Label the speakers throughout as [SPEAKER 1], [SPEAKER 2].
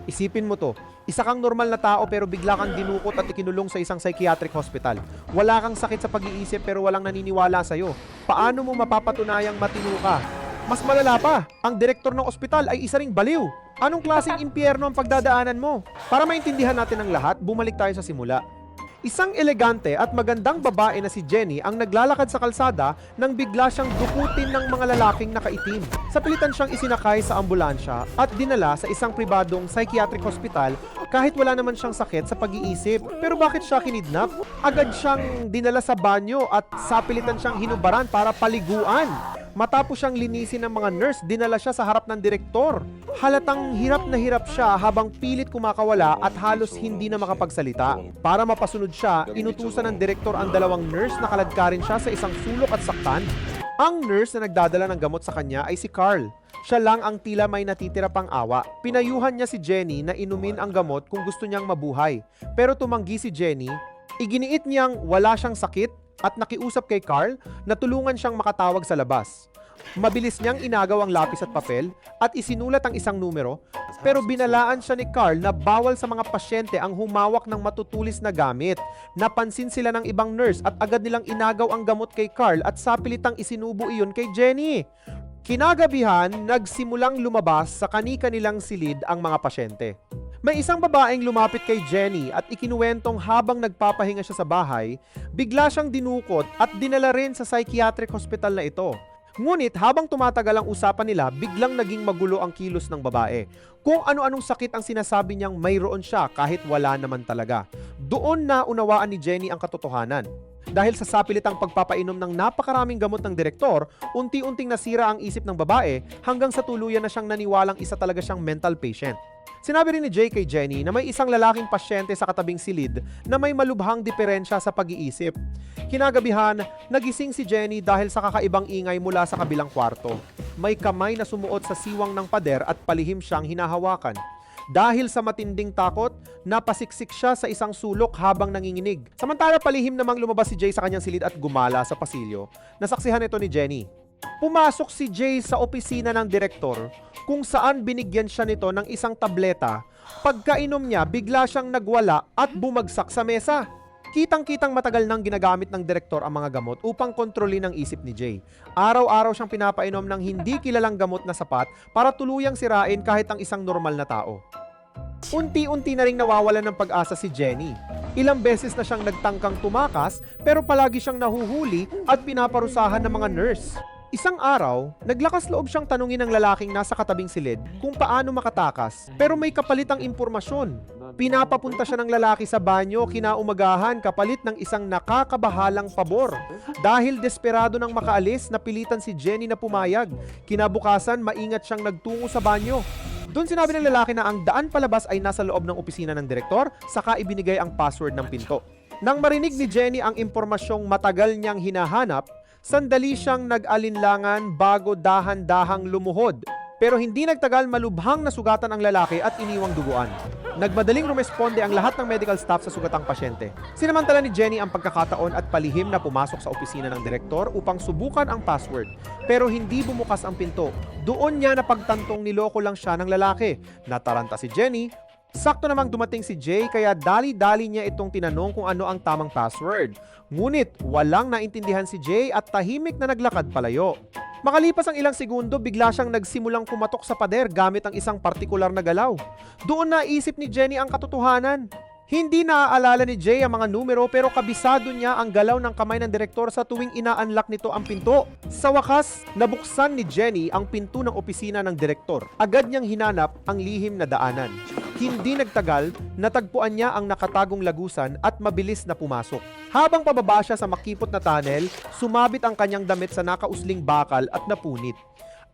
[SPEAKER 1] Isipin mo to, isa kang normal na tao pero bigla kang dinukot at ikinulong sa isang psychiatric hospital. Wala kang sakit sa pag-iisip pero walang naniniwala sa'yo. Paano mo mapapatunayang matino ka? Mas malala pa, ang direktor ng ospital ay isa ring baliw. Anong klaseng impyerno ang pagdadaanan mo? Para maintindihan natin ang lahat, bumalik tayo sa simula. Isang elegante at magandang babae na si Jenny ang naglalakad sa kalsada nang bigla siyang dukutin ng mga lalaking nakaitim. Sa pilitan siyang isinakay sa ambulansya at dinala sa isang pribadong psychiatric hospital kahit wala naman siyang sakit sa pag-iisip. Pero bakit siya kinidnap? Agad siyang dinala sa banyo at sa pilitan siyang hinubaran para paliguan. Matapos siyang linisin ng mga nurse, dinala siya sa harap ng direktor. Halatang hirap na hirap siya habang pilit kumakawala at halos hindi na makapagsalita. Para mapasunod siya, inutusan ng direktor ang dalawang nurse na kaladkarin siya sa isang sulok at saktan. Ang nurse na nagdadala ng gamot sa kanya ay si Carl. Siya lang ang tila may natitira pang awa. Pinayuhan niya si Jenny na inumin ang gamot kung gusto niyang mabuhay. Pero tumanggi si Jenny, iginiit niyang wala siyang sakit at nakiusap kay Carl na tulungan siyang makatawag sa labas. Mabilis niyang inagaw ang lapis at papel at isinulat ang isang numero, pero binalaan siya ni Carl na bawal sa mga pasyente ang humawak ng matutulis na gamit. Napansin sila ng ibang nurse at agad nilang inagaw ang gamot kay Carl at sapilitang isinubo iyon kay Jenny. Kinagabihan, nagsimulang lumabas sa kani-kanilang silid ang mga pasyente. May isang babaeng lumapit kay Jenny at ikinuwentong habang nagpapahinga siya sa bahay, bigla siyang dinukot at dinala rin sa psychiatric hospital na ito. Ngunit habang tumatagal ang usapan nila, biglang naging magulo ang kilos ng babae. Kung ano-anong sakit ang sinasabi niyang mayroon siya kahit wala naman talaga. Doon na unawaan ni Jenny ang katotohanan. Dahil sa sapilitang pagpapainom ng napakaraming gamot ng direktor, unti-unting nasira ang isip ng babae hanggang sa tuluyan na siyang naniwalang isa talaga siyang mental patient. Sinabi rin ni Jay kay Jenny na may isang lalaking pasyente sa katabing silid na may malubhang diferensya sa pag-iisip. Kinagabihan, nagising si Jenny dahil sa kakaibang ingay mula sa kabilang kwarto. May kamay na sumuot sa siwang ng pader at palihim siyang hinahawakan. Dahil sa matinding takot, napasiksik siya sa isang sulok habang nanginginig. Samantala palihim namang lumabas si Jay sa kanyang silid at gumala sa pasilyo. Nasaksihan ito ni Jenny. Pumasok si Jay sa opisina ng direktor kung saan binigyan siya nito ng isang tableta. Pagkainom niya, bigla siyang nagwala at bumagsak sa mesa. Kitang-kitang matagal nang ginagamit ng direktor ang mga gamot upang kontrolin ang isip ni Jay. Araw-araw siyang pinapainom ng hindi kilalang gamot na sapat para tuluyang sirain kahit ang isang normal na tao. Unti-unti na ring nawawalan ng pag-asa si Jenny. Ilang beses na siyang nagtangkang tumakas pero palagi siyang nahuhuli at pinaparusahan ng mga nurse. Isang araw, naglakas loob siyang tanungin ng lalaking nasa katabing silid kung paano makatakas, pero may kapalitang impormasyon. Pinapapunta siya ng lalaki sa banyo kinaumagahan kapalit ng isang nakakabahalang pabor. Dahil desperado nang makaalis, napilitan si Jenny na pumayag. Kinabukasan, maingat siyang nagtungo sa banyo. Doon sinabi ng lalaki na ang daan palabas ay nasa loob ng opisina ng direktor, saka ibinigay ang password ng pinto. Nang marinig ni Jenny ang impormasyong matagal niyang hinahanap, sandali siyang nag-alinlangan bago dahan-dahang lumuhod. Pero hindi nagtagal, malubhang nasugatan ang lalaki at iniwang duguan. Nagmadaling rumesponde ang lahat ng medical staff sa sugatang pasyente. Sinamantala ni Jenny ang pagkakataon at palihim na pumasok sa opisina ng direktor upang subukan ang password. Pero hindi bumukas ang pinto. Doon niya napagtantong niloko lang siya ng lalaki. Nataranta si Jenny. Sakto namang dumating si Jay kaya dali-dali niya itong tinanong kung ano ang tamang password. Ngunit walang naintindihan si Jay at tahimik na naglakad palayo. Makalipas ang ilang segundo, bigla siyang nagsimulang kumatok sa pader gamit ang isang partikular na galaw. Doon naisip ni Jenny ang katotohanan. Hindi naaalala ni Jay ang mga numero pero kabisado niya ang galaw ng kamay ng direktor sa tuwing ina-unlock nito ang pinto. Sa wakas, nabuksan ni Jenny ang pinto ng opisina ng direktor. Agad niyang hinanap ang lihim na daanan. Hindi nagtagal, natagpuan niya ang nakatagong lagusan at mabilis na pumasok. Habang pababa siya sa makipot na tunnel, sumabit ang kanyang damit sa nakausling bakal at napunit.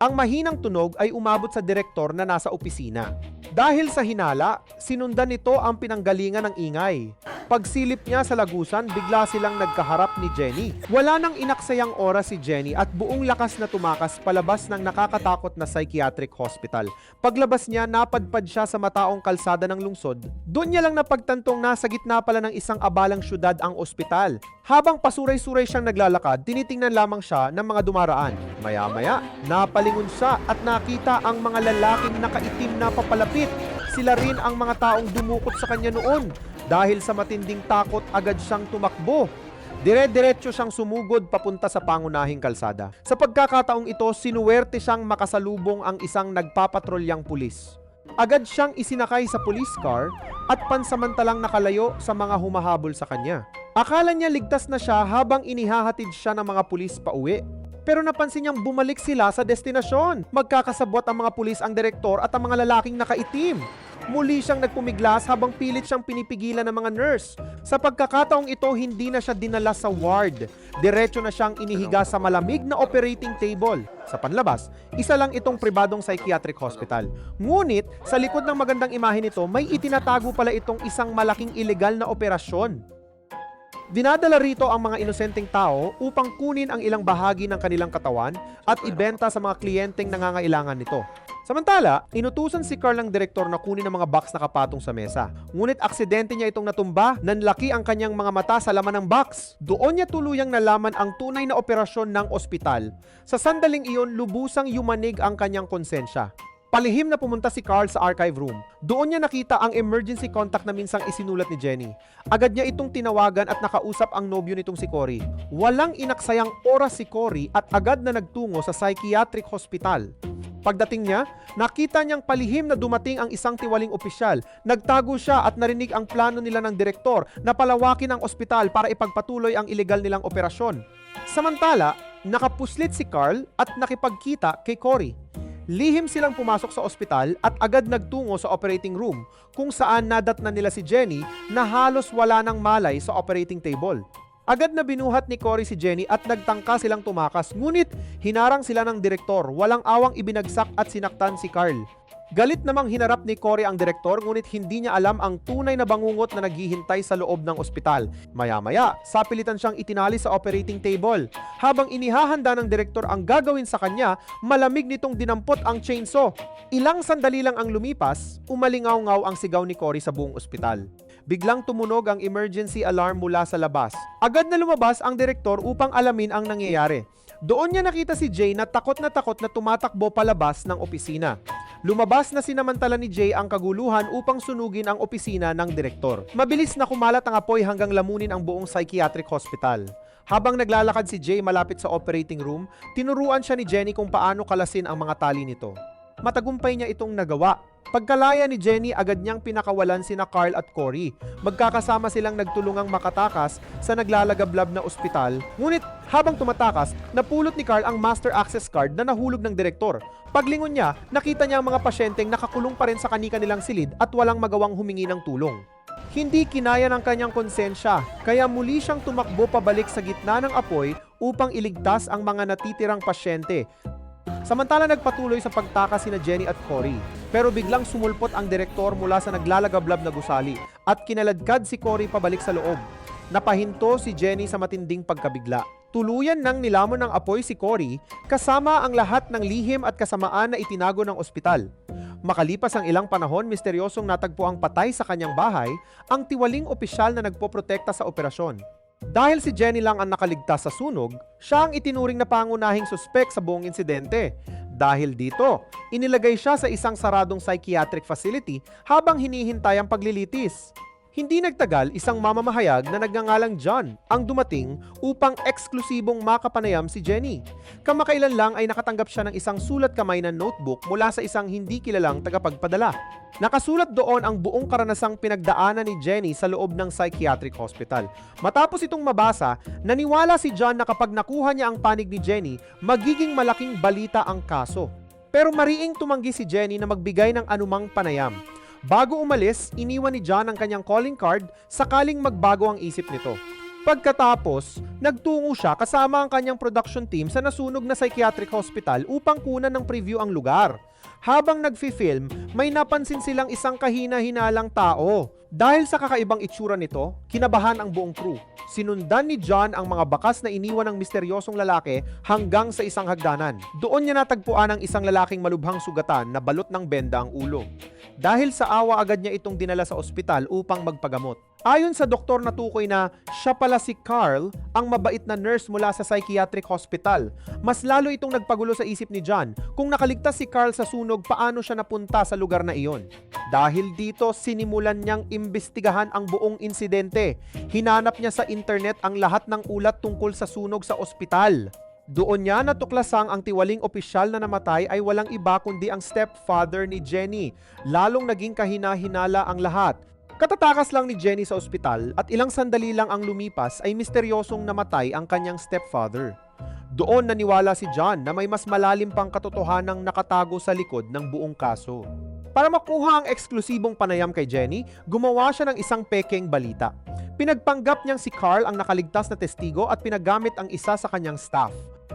[SPEAKER 1] Ang mahinang tunog ay umabot sa direktor na nasa opisina. Dahil sa hinala, sinundan nito ang pinanggalingan ng ingay. Pagsilip niya sa lagusan, bigla silang nagkaharap ni Jenny. Wala nang inaksayang oras si Jenny at buong lakas na tumakas palabas ng nakakatakot na psychiatric hospital. Paglabas niya, napadpad siya sa mataong kalsada ng lungsod. Doon niya lang napagtantong nasa gitna pala ng isang abalang syudad ang ospital. Habang pasuray-suray siyang naglalakad, tinitingnan lamang siya ng mga dumaraan. Maya-maya, napalingon siya at nakita ang mga lalaking nakaitim na papalapit. Sila rin ang mga taong dumukot sa kanya noon. Dahil sa matinding takot, agad siyang tumakbo. Dire-diretso siyang sumugod papunta sa pangunahing kalsada. Sa pagkakataong ito, sinuwerte siyang makasalubong ang isang nagpapatrolyang pulis. Agad siyang isinakay sa police car at pansamantalang nakalayo sa mga humahabol sa kanya. Akala niya ligtas na siya habang inihahatid siya ng mga pulis pauwi. Pero napansin niyang bumalik sila sa destinasyon. Magkakasabwat ang mga pulis, ang direktor at ang mga lalaking nakaitim. Muli siyang nagpumiglas habang pilit siyang pinipigilan ng mga nurse. Sa pagkakataong ito, hindi na siya dinala sa ward. Diretso na siyang inihiga sa malamig na operating table. Sa panlabas, isa lang itong pribadong psychiatric hospital. Ngunit, sa likod ng magandang imahe nito, may itinatago pala itong isang malaking ilegal na operasyon. Dinadala rito ang mga inosenteng tao upang kunin ang ilang bahagi ng kanilang katawan at ibenta sa mga kliyenteng nangangailangan nito. Samantala, inutusan si Carl ng direktor na kunin ang mga box na kapatong sa mesa. Ngunit aksidente niya itong natumba, nanlaki ang kanyang mga mata sa laman ng box. Doon niya tuluyang nalaman ang tunay na operasyon ng ospital. Sa sandaling iyon, lubusang yumanig ang kanyang konsensya. Palihim na pumunta si Carl sa archive room. Doon niya nakita ang emergency contact na minsang isinulat ni Jenny. Agad niya itong tinawagan at nakausap ang nobyo nitong si Cory. Walang inaksayang oras si Cory at agad na nagtungo sa psychiatric hospital. Pagdating niya, nakita niyang palihim na dumating ang isang tiwaling opisyal. Nagtago siya at narinig ang plano nila ng direktor na palawakin ang ospital para ipagpatuloy ang ilegal nilang operasyon. Samantala, nakapuslit si Carl at nakipagkita kay Cory. Lihim silang pumasok sa ospital at agad nagtungo sa operating room kung saan nadatnan nila si Jenny na halos wala ng malay sa operating table. Agad na binuhat ni Cory si Jenny at nagtangka silang tumakas, ngunit hinarang sila ng direktor. Walang awang ibinagsak at sinaktan si Carl. Galit namang hinarap ni Cory ang direktor, ngunit hindi niya alam ang tunay na bangungot na naghihintay sa loob ng ospital. Maya-maya, sapilitan siyang itinali sa operating table. Habang inihahanda ng direktor ang gagawin sa kanya, malamig nitong dinampot ang chainsaw. Ilang sandali lang ang lumipas, umalingaw-ngaw ang sigaw ni Cory sa buong ospital. Biglang tumunog ang emergency alarm mula sa labas. Agad na lumabas ang direktor upang alamin ang nangyayari. Doon niya nakita si Jay na takot na tumatakbo palabas ng opisina. Lumabas na sinamantala ni Jay ang kaguluhan upang sunugin ang opisina ng direktor. Mabilis na kumalat ang apoy hanggang lamunin ang buong psychiatric hospital. Habang naglalakad si Jay malapit sa operating room, tinuruan siya ni Jenny kung paano kalasin ang mga tali nito. Matagumpay niya itong nagawa. Pagkalaya ni Jenny, agad niyang pinakawalan sina Carl at Cory. Magkakasama silang nagtulungang makatakas sa naglalagablab na ospital. Ngunit habang tumatakas, napulot ni Carl ang master access card na nahulog ng direktor. Paglingon niya, nakita niya ang mga pasyenteng nakakulong pa rin sa kani-kanilang silid at walang magawang humingi ng tulong. Hindi kinaya ng kanyang konsensya, kaya muli siyang tumakbo pabalik sa gitna ng apoy upang iligtas ang mga natitirang pasyente. Samantala nagpatuloy sa pagtakas sina Jenny at Cory. Pero biglang sumulpot ang direktor mula sa naglalagablab na gusali at kinaladkad si Cory pabalik sa loob. Napahinto si Jenny sa matinding pagkabigla. Tuluyan nang nilamon ng apoy si Cory kasama ang lahat ng lihim at kasamaan na itinago ng ospital. Makalipas ang ilang panahon, misteryosong natagpo ang patay sa kanyang bahay ang tiwaling opisyal na nagpoprotekta sa operasyon. Dahil si Jenny lang ang nakaligtas sa sunog, siya ang itinuring na pangunahing suspek sa buong insidente. Dahil dito, inilagay siya sa isang saradong psychiatric facility habang hinihintay ang paglilitis. Hindi nagtagal, isang mamamahayag na nagngangalang John ang dumating upang eksklusibong makapanayam si Jenny. Kamakailan lang ay nakatanggap siya ng isang sulat kamay na notebook mula sa isang hindi kilalang tagapagpadala. Nakasulat doon ang buong karanasang pinagdaanan ni Jenny sa loob ng psychiatric hospital. Matapos itong mabasa, naniwala si John na kapag nakuha niya ang panig ni Jenny, magiging malaking balita ang kaso. Pero mariing tumanggi si Jenny na magbigay ng anumang panayam. Bago umalis, iniwan ni John ang kanyang calling card sakaling magbago ang isip nito. Pagkatapos, nagtungo siya kasama ang kanyang production team sa nasunog na psychiatric hospital upang kunan ng preview ang lugar. Habang nagfi-film, may napansin silang isang kahina-hinalang tao. Dahil sa kakaibang itsura nito, kinabahan ang buong crew. Sinundan ni John ang mga bakas na iniwan ng misteryosong lalaki hanggang sa isang hagdanan. Doon niya natagpuan ang isang lalaking malubhang sugatan na balot ng benda ang ulo. Dahil sa awa agad niya itong dinala sa ospital upang magpagamot. Ayon sa doktor, natukoy na siya pala si Carl, ang mabait na nurse mula sa psychiatric hospital. Mas lalo itong nagpagulo sa isip ni John. Kung nakaligtas si Carl sa sunog, paano siya napunta sa lugar na iyon? Dahil dito, sinimulan niyang imbestigahan ang buong insidente. Hinanap niya sa internet ang lahat ng ulat tungkol sa sunog sa ospital. Doon niya natuklasang ang tiwaling opisyal na namatay ay walang iba kundi ang stepfather ni Jenny. Lalong naging kahina-hinala ang lahat. Katatakas lang ni Jenny sa ospital at ilang sandali lang ang lumipas ay misteryosong namatay ang kanyang stepfather. Doon naniwala si John na may mas malalim pang katotohanang nakatago sa likod ng buong kaso. Para makuha ang eksklusibong panayam kay Jenny, gumawa siya ng isang pekeng balita. Pinagpanggap niyang si Carl ang nakaligtas na testigo at pinagamit ang isa sa kanyang staff.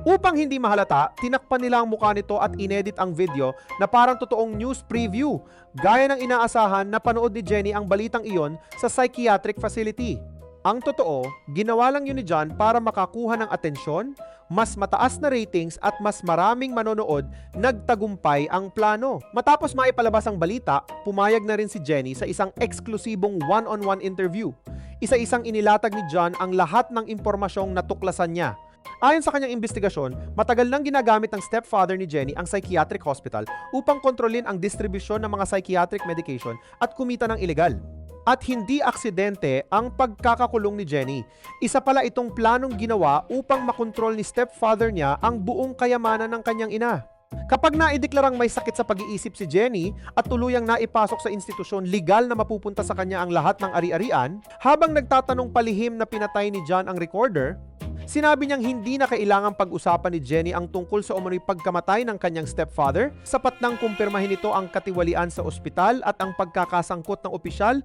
[SPEAKER 1] Upang hindi mahalata, tinakpan nila ang mukha nito at inedit ang video na parang totoong news preview, gaya ng inaasahan na panood ni Jenny ang balitang iyon sa psychiatric facility. Ang totoo, ginawa lang yun ni John para makakuha ng atensyon, mas mataas na ratings at mas maraming manonood, nagtagumpay ang plano. Matapos maipalabas ang balita, pumayag na rin si Jenny sa isang eksklusibong one-on-one interview. Isa-isang inilatag ni John ang lahat ng impormasyong natuklasan niya. Ayon sa kanyang investigasyon, matagal nang ginagamit ng stepfather ni Jenny ang psychiatric hospital upang kontrolin ang distribusyon ng mga psychiatric medication at kumita ng ilegal. At hindi aksidente ang pagkakakulong ni Jenny. Isa pala itong planong ginawa upang makontrol ni stepfather niya ang buong kayamanan ng kanyang ina. Kapag naideklarang may sakit sa pag-iisip si Jenny at tuluyang naipasok sa institusyon, legal na mapupunta sa kanya ang lahat ng ari-arian, habang nagtatanong palihim na pinatay ni John ang recorder, sinabi niyang hindi na kailangang pag-usapan ni Jenny ang tungkol sa umano'y pagkamatay ng kanyang stepfather, sapat nang kumpirmahin nito ang katiwalian sa ospital at ang pagkakasangkot ng opisyal.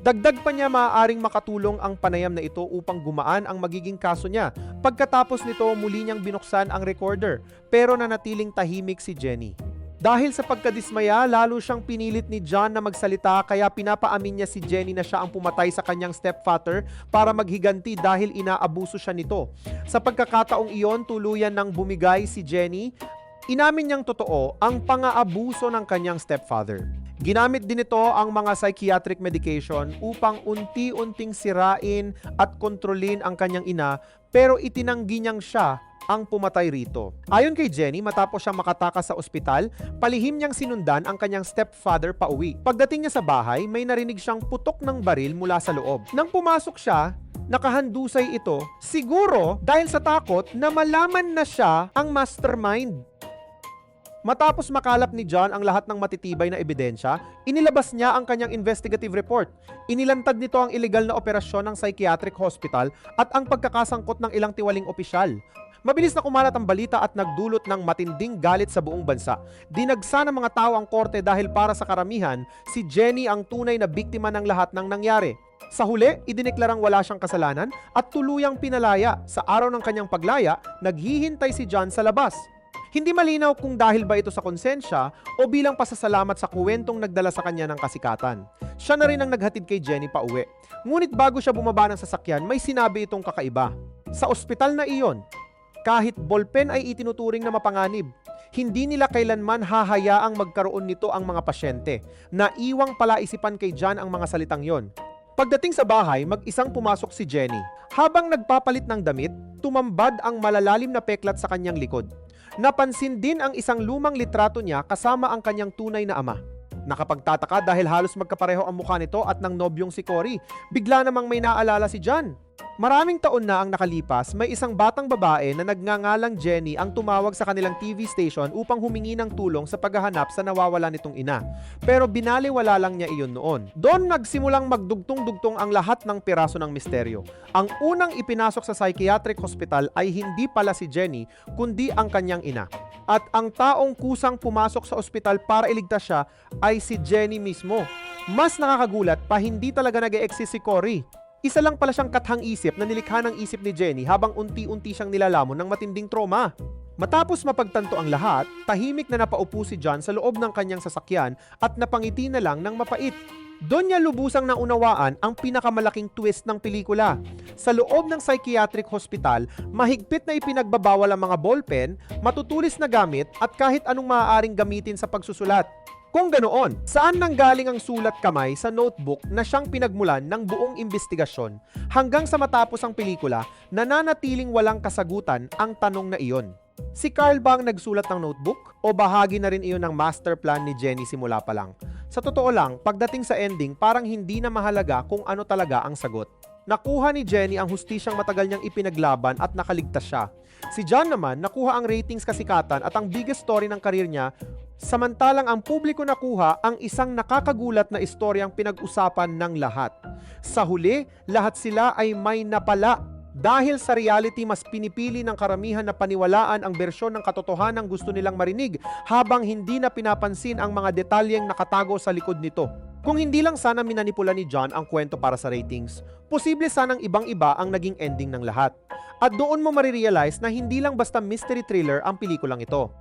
[SPEAKER 1] Dagdag pa niya maaaring makatulong ang panayam na ito upang gumaan ang magiging kaso niya. Pagkatapos nito, muli niyang binuksan ang recorder, pero nanatiling tahimik si Jenny. Dahil sa pagkadismaya, lalo siyang pinilit ni John na magsalita, kaya pinapaamin niya si Jenny na siya ang pumatay sa kanyang stepfather para maghiganti dahil inaabuso siya nito. Sa pagkakataong iyon, tuluyan nang bumigay si Jenny. Inamin niyang totoo ang pang-aabuso ng kanyang stepfather. Ginamit din ito ang mga psychiatric medication upang unti-unting sirain at kontrolin ang kanyang ina, pero itinanggi niyang siya ang pumatay rito. Ayon kay Jenny, matapos siyang makatakas sa ospital, palihim niyang sinundan ang kanyang stepfather pauwi. Pagdating niya sa bahay, may narinig siyang putok ng baril mula sa loob. Nang pumasok siya, nakahandusay ito, siguro dahil sa takot na malaman na siya ang mastermind. Matapos makalap ni John ang lahat ng matitibay na ebidensya, inilabas niya ang kanyang investigative report. Inilantad nito ang ilegal na operasyon ng psychiatric hospital at ang pagkakasangkot ng ilang tiwaling opisyal. Mabilis na kumalat ang balita at nagdulot ng matinding galit sa buong bansa. Dinagsa ng mga tao ang korte dahil para sa karamihan, si Jenny ang tunay na biktima ng lahat ng nangyari. Sa huli, idineklarang wala siyang kasalanan at tuluyang pinalaya. Sa araw ng kanyang paglaya, naghihintay si John sa labas. Hindi malinaw kung dahil ba ito sa konsensya o bilang pasasalamat sa kuwentong nagdala sa kanya ng kasikatan. Siya na rin ang naghatid kay Jenny pa uwi. Ngunit bago siya bumaba ng sasakyan, may sinabi itong kakaiba. Sa ospital na iyon, kahit ballpen ay itinuturing na mapanganib, hindi nila kailanman hahayaang magkaroon nito ang mga pasyente. Naiwang palaisipan kay John ang mga salitang yon. Pagdating sa bahay, mag-isang pumasok si Jenny. Habang nagpapalit ng damit, tumambad ang malalalim na peklat sa kanyang likod. Napansin din ang isang lumang litrato niya kasama ang kanyang tunay na ama. Nakapagtataka dahil halos magkapareho ang mukha nito at ng nobyong si Cory. Bigla namang may naalala si John. Maraming taon na ang nakalipas, may isang batang babae na nagngangalang Jenny ang tumawag sa kanilang TV station upang humingi ng tulong sa paghahanap sa nawawala nitong ina. Pero binaliwala lang niya iyon noon. Doon nagsimulang magdugtong-dugtong ang lahat ng piraso ng misteryo. Ang unang ipinasok sa psychiatric hospital ay hindi pala si Jenny, kundi ang kanyang ina. At ang taong kusang pumasok sa ospital para iligtas siya ay si Jenny mismo. Mas nakakagulat pa, hindi talaga nag-e-exist si Cory. Isa lang pala siyang kathang-isip na nilikha ng isip ni Jenny habang unti-unti siyang nilalamon ng matinding trauma. Matapos mapagtanto ang lahat, tahimik na napaupo si John sa loob ng kanyang sasakyan at napangiti na lang ng mapait. Doon niya lubusang naunawaan ang pinakamalaking twist ng pelikula. Sa loob ng psychiatric hospital, mahigpit na ipinagbabawal ang mga ballpen, matutulis na gamit at kahit anong maaaring gamitin sa pagsusulat. Kung ganoon, saan nanggaling ang sulat kamay sa notebook na siyang pinagmulan ng buong investigasyon hanggang sa matapos ang pelikula, nananatiling walang kasagutan ang tanong na iyon? Si Carl ba ang nagsulat ng notebook o bahagi na rin iyon ng master plan ni Jenny simula pa lang? Sa totoo lang, pagdating sa ending, parang hindi na mahalaga kung ano talaga ang sagot. Nakuha ni Jenny ang hustisyang matagal niyang ipinaglaban at nakaligtas siya. Si John naman, nakuha ang ratings kasikatan at ang biggest story ng karir niya, samantalang ang publiko nakuha ang isang nakakagulat na istoryang pinag-usapan ng lahat. Sa huli, lahat sila ay may napala. Dahil sa reality, mas pinipili ng karamihan na paniwalaan ang bersyon ng katotohanan gusto nilang marinig habang hindi na pinapansin ang mga detalyeng nakatago sa likod nito. Kung hindi lang sana minanipula ni John ang kwento para sa ratings, posible sanang ibang-iba ang naging ending ng lahat. At doon mo marirealize na hindi lang basta mystery thriller ang pelikulang ito.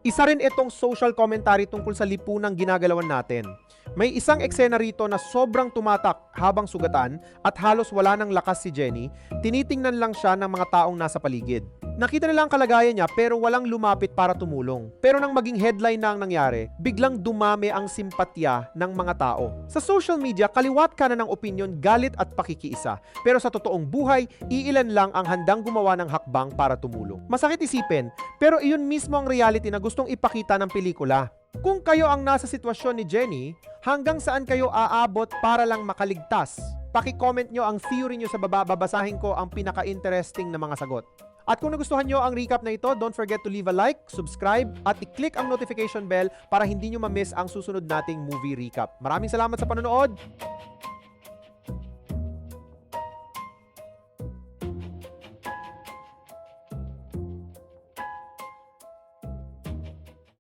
[SPEAKER 1] Isa rin itong social commentary tungkol sa lipunang ginagalawan natin. May isang eksena rito na sobrang tumatak habang sugatan at halos wala ng lakas si Jenny, tinitingnan lang siya ng mga taong nasa paligid. Nakita nila ang kalagayan niya pero walang lumapit para tumulong. Pero nang maging headline na ang nangyari, biglang dumami ang simpatya ng mga tao. Sa social media, kaliwat ka na ng opinyon, galit at pakikiisa. Pero sa totoong buhay, iilan lang ang handang gumawa ng hakbang para tumulong. Masakit isipin, pero iyon mismo ang reality na gustong ipakita ng pelikula. Kung kayo ang nasa sitwasyon ni Jenny, hanggang saan kayo aabot para lang makaligtas? Paki-comment nyo ang theory nyo sa baba, babasahin ko ang pinaka-interesting na mga sagot. At kung nagustuhan nyo ang recap na ito, don't forget to leave a like, subscribe, at i-click ang notification bell para hindi nyo ma-miss ang susunod nating movie recap. Maraming salamat sa panonood!